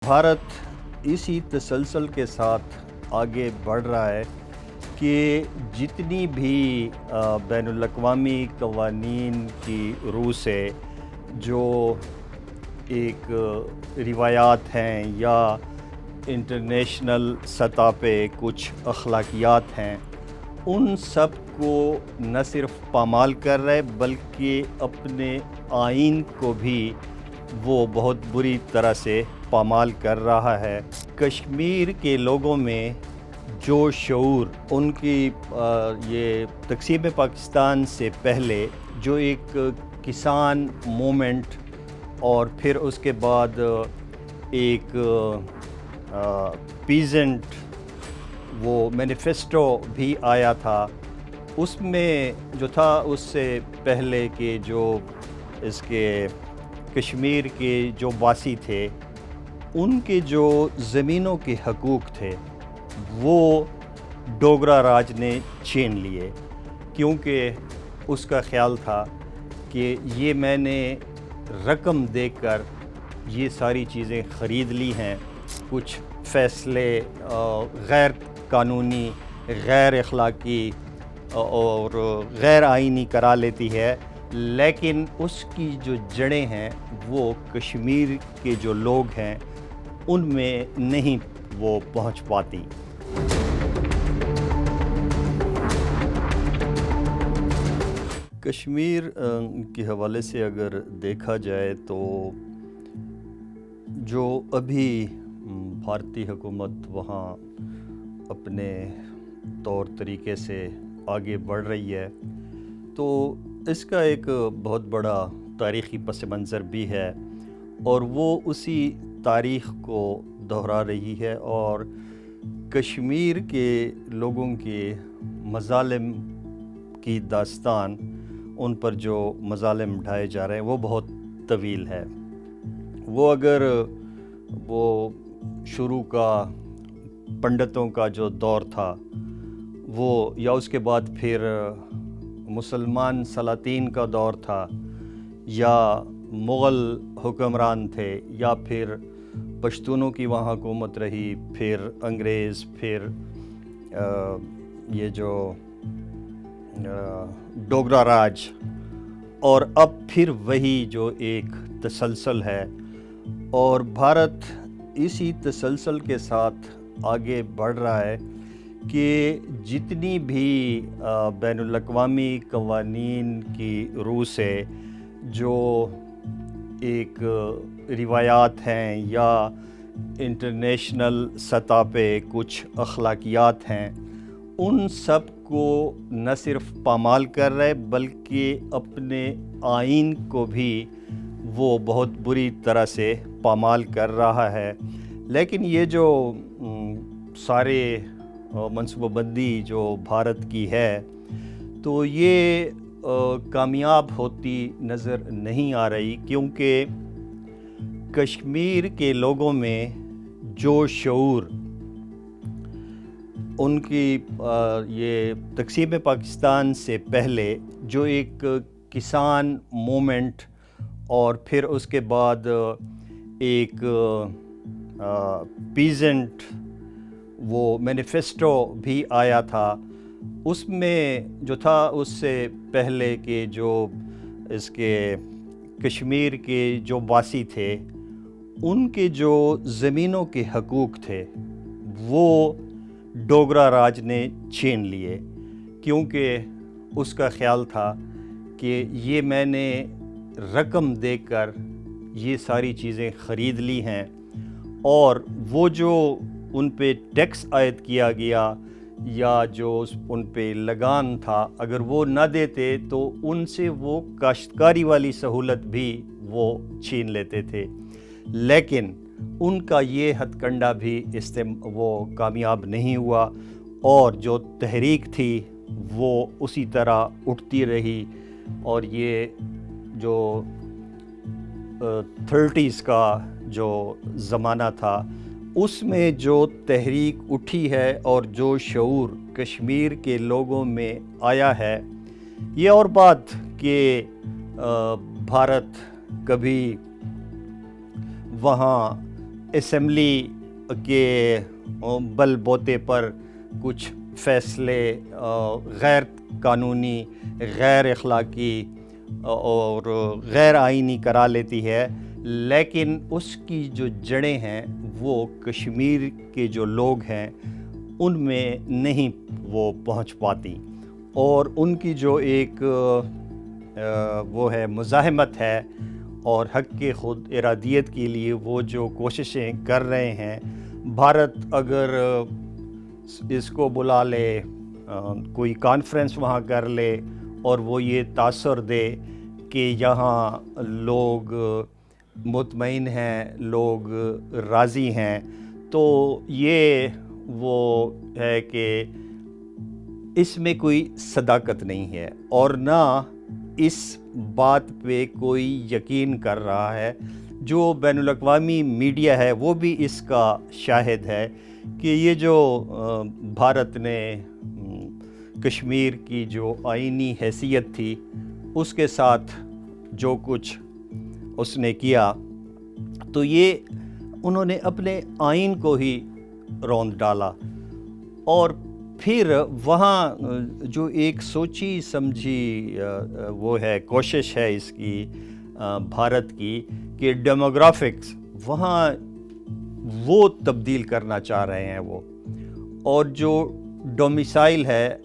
भारत इसी तसलसल के साथ आगे बढ़ रहा है कि जितनी भी बैनुल-अक़वामी क़वानीन की रूह से जो एक रिवायात हैं या इंटरनेशनल सतह पे कुछ अखलाकियात हैं, उन सब को न सिर्फ पामाल कर रहा है बल्कि अपने आइन को भी वो बहुत बुरी तरह से पामाल कर रहा है। कश्मीर के लोगों में जो शऊर उनकी ये तक़सीम पाकिस्तान से पहले जो एक किसान मूवमेंट और फिर उसके बाद एक पीजेंट वो मैनिफेस्टो भी आया था, उसमें जो था उससे पहले के जो इसके कश्मीर के जो वासी थे उनके जो ज़मीनों के हकूक़ थे वो डोगरा राज ने छीन लिए, क्योंकि उसका ख़्याल था कि ये मैंने रकम देकर ये सारी चीज़ें ख़रीद ली हैं। कुछ फ़ैसले गैर कानूनी, गैर अखलाकी और गैर आइनी करा लेती है, लेकिन उसकी जो जड़ें हैं वो कश्मीर के जो लोग हैं उनमें नहीं वो पहुंच पाती। कश्मीर के हवाले से अगर देखा जाए तो जो अभी भारतीय हुकूमत वहाँ अपने तौर तरीके से आगे बढ़ रही है, तो इसका एक बहुत बड़ा तारीख़ी पस मंज़र भी है और वो उसी तारीख़ को दोहरा रही है और कश्मीर के लोगों के मज़ालिम की दास्तान, उन पर जो मज़ालिम ढाए जा रहे हैं वो बहुत तवील है। वो अगर वो शुरू का पंडितों का जो दौर था वो, या उसके बाद फिर मुसलमान सलातीन का दौर था, या मुग़ल हुक्मरान थे, या फिर पश्तूनों की वहाँ हुकूमत रही, फिर अंग्रेज़, फिर ये जो डोगरा राज, और अब फिर वही जो एक तसलसल है। और भारत इसी तसलसल के साथ आगे बढ़ रहा है कि जितनी भी बैनुल-अक़वामी क़वानीन की रूह से जो एक रिवायात हैं या इंटरनेशनल सतह पे कुछ अखलाकियात हैं, उन सब को न सिर्फ पामाल कर रहा है बल्कि अपने आइन को भी वो बहुत बुरी तरह से पामाल कर रहा है। लेकिन ये जो सारे मनसूबाबंदी जो भारत की है, तो ये कामयाब होती नज़र नहीं आ रही, क्योंकि कश्मीर के लोगों में जो शऊर उनकी ये तक़सीम पाकिस्तान से पहले जो एक किसान मूवमेंट और फिर उसके बाद एक पीजेंट वो मैनिफेस्टो भी आया था, उसमें जो था उससे पहले के जो इसके कश्मीर के जो वासी थे उनके जो ज़मीनों के हकूक़ थे वो डोगरा राज ने छीन लिए, क्योंकि उसका ख़्याल था कि ये मैंने रकम देकर ये सारी चीज़ें ख़रीद ली हैं, और वो जो उन पे टैक्स आयद किया गया या जो उन पे लगान था, अगर वो न देते तो उनसे वो काश्तकारी वाली सहूलत भी वो छीन लेते थे। लेकिन उनका ये हथकंडा भी वो कामयाब नहीं हुआ और जो तहरीक थी वो उसी तरह उठती रही, और ये जो 30s का जो ज़माना था उसमें जो तहरीक उठी है और जो शऊर कश्मीर के लोगों में आया है, ये और बात कि भारत कभी वहाँ اسمبلی کے بل بوتے پر کچھ فیصلے غیر قانونی، غیر اخلاقی اور غیر آئینی کرا لیتی ہے، لیکن اس کی جو جڑیں ہیں وہ کشمیر کے جو لوگ ہیں ان میں نہیں وہ پہنچ پاتی، اور ان کی جو ایک وہ ہے مزاحمت ہے اور حق کے خود ارادیت کے لیے وہ جو کوششیں کر رہے ہیں، بھارت اگر اس کو بلا لے، کوئی کانفرنس وہاں کر لے اور وہ یہ تاثر دے کہ یہاں لوگ مطمئن ہیں، لوگ راضی ہیں، تو یہ وہ ہے کہ اس میں کوئی صداقت نہیں ہے، اور نہ اس بات پہ کوئی یقین کر رہا ہے۔ جو بین الاقوامی میڈیا ہے وہ بھی اس کا شاہد ہے کہ یہ جو بھارت نے کشمیر کی جو آئینی حیثیت تھی اس کے ساتھ جو کچھ اس نے کیا، تو یہ انہوں نے اپنے آئین کو ہی روند ڈالا، اور پھر وہاں جو ایک سوچی سمجھی وہ ہے کوشش ہے اس کی بھارت کی کہ ڈیموگرافکس وہاں وہ تبدیل کرنا چاہ رہے ہیں وہ، اور جو ڈومیسائل ہے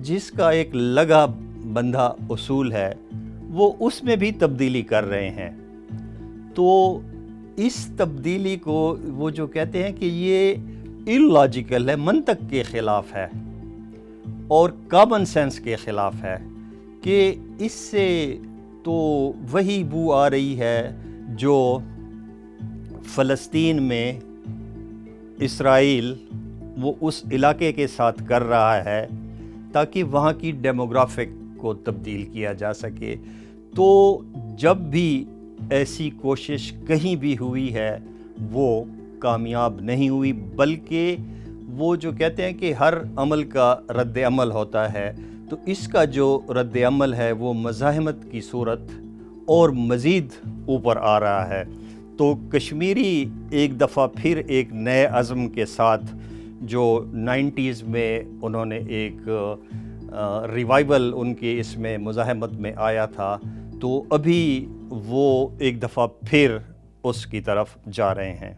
جس کا ایک لگا بندھا اصول ہے وہ اس میں بھی تبدیلی کر رہے ہیں۔ تو اس تبدیلی کو وہ جو کہتے ہیں کہ یہ اللاجیکل ہے، منطق کے خلاف ہے اور کامن سینس کے خلاف ہے، کہ اس سے تو وہی بو آ رہی ہے جو فلسطین میں اسرائیل وہ اس علاقے کے ساتھ کر رہا ہے تاکہ وہاں کی ڈیموگرافک کو تبدیل کیا جا سکے۔ تو جب بھی ایسی کوشش کہیں بھی ہوئی ہے وہ کامیاب نہیں ہوئی، بلکہ وہ جو کہتے ہیں کہ ہر عمل کا رد عمل ہوتا ہے، تو اس کا جو رد عمل ہے وہ مزاحمت کی صورت اور مزید اوپر آ رہا ہے۔ تو کشمیری ایک دفعہ پھر ایک نئے عزم کے ساتھ جو 90s میں انہوں نے ایک ریوائول ان کے اس میں مزاحمت میں آیا تھا، تو ابھی وہ ایک دفعہ پھر اس کی طرف جا رہے ہیں۔